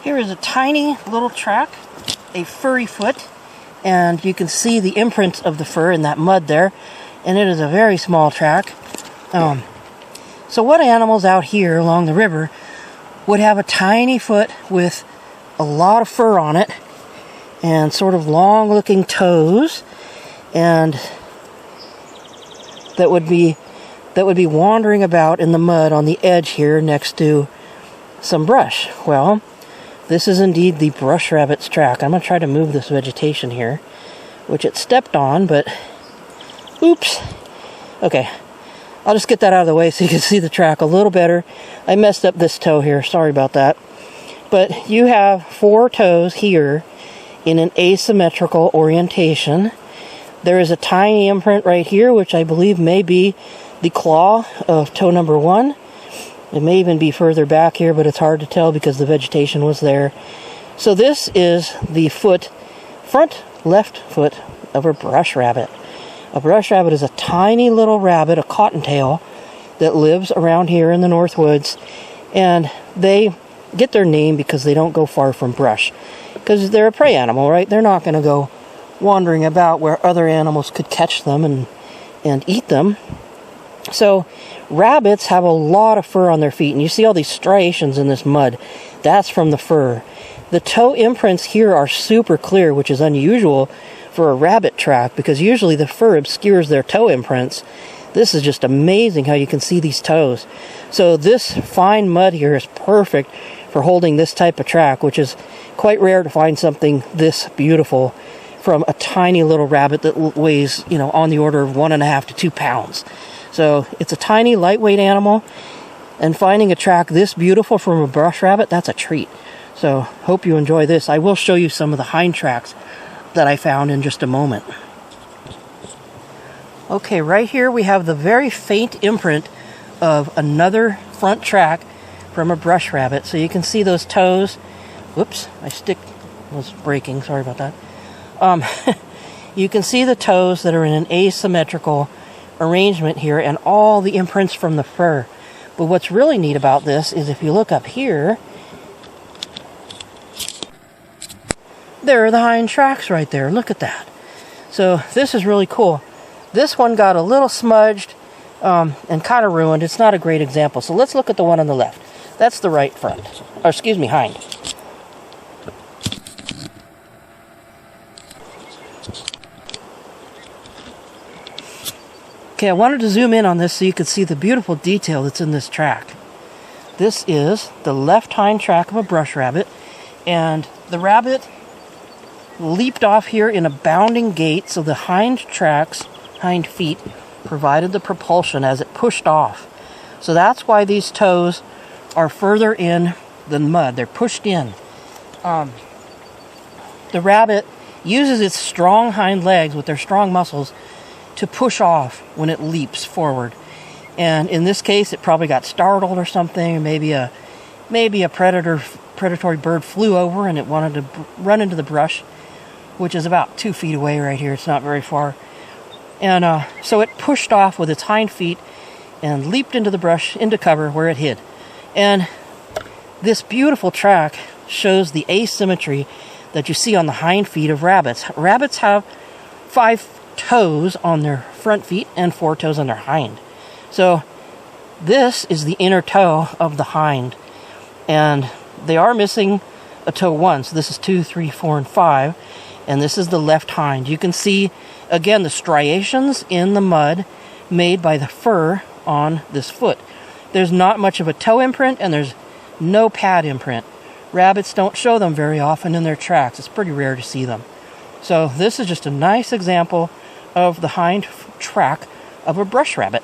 Here is a tiny little track, a furry foot, and you can see the imprint of the fur in that mud there, and it is a very small track. So what animals out here along the river would have a tiny foot with a lot of fur on it and sort of long looking toes, and that would be wandering about in the mud on the edge here next to some brush? Well, this is indeed the brush rabbit's track. I'm going to try to move this vegetation here, which it stepped on, but oops. Okay, I'll just get that out of the way so you can see the track a little better. I messed up this toe here, sorry about that. But you have 4 toes here in an asymmetrical orientation. There is a tiny imprint right here, which I believe may be the claw of toe number 1. It may even be further back here, but it's hard to tell because the vegetation was there. So this is the front left foot of a brush rabbit. A brush rabbit is a tiny little rabbit, a cottontail, that lives around here in the North Woods. And they get their name because they don't go far from brush. Because they're a prey animal, right? They're not going to go wandering about where other animals could catch them and eat them. So rabbits have a lot of fur on their feet, and you see all these striations in this mud. That's from the fur. The toe imprints here are super clear, which is unusual for a rabbit track, because usually the fur obscures their toe imprints. This is just amazing how you can see these toes. So this fine mud here is perfect for holding this type of track, which is quite rare to find something this beautiful from a tiny little rabbit that weighs, on the order of 1.5 to 2 pounds. So it's a tiny, lightweight animal, and finding a track this beautiful from a brush rabbit, that's a treat. So hope you enjoy this. I will show you some of the hind tracks that I found in just a moment. Okay, right here we have the very faint imprint of another front track from a brush rabbit. So you can see those toes. Whoops, my stick was breaking, sorry about that. You can see the toes that are in an asymmetrical arrangement here, and all the imprints from the fur. But what's really neat about this is if you look up here, there are the hind tracks right there. Look at that. So this is really cool. This one got a little smudged and kind of ruined. It's not a great example. So let's look at the one on the left. That's the right front. Or excuse me, hind. Okay, I wanted to zoom in on this so you could see the beautiful detail that's in this track. This is the left hind track of a brush rabbit, and the rabbit leaped off here in a bounding gait, so the hind feet provided the propulsion as it pushed off. So that's why these toes are further in the mud. They're pushed in. The rabbit uses its strong hind legs with their strong muscles to push off when it leaps forward. And in this case, it probably got startled or something, or maybe a predatory bird flew over and it wanted to run into the brush, which is about 2 feet away right here. It's not very far. And so it pushed off with its hind feet and leaped into the brush, into cover where it hid. And this beautiful track shows the asymmetry that you see on the hind feet of rabbits. Rabbits have 5 toes on their front feet and 4 toes on their hind. So this is the inner toe of the hind, and they are missing a toe 1. So this is 2, 3, 4, and 5, and this is the left hind. You can see again the striations in the mud made by the fur on this foot. There's not much of a toe imprint, and there's no pad imprint. Rabbits don't show them very often in their tracks. It's pretty rare to see them. So this is just a nice example of the hind track of a brush rabbit.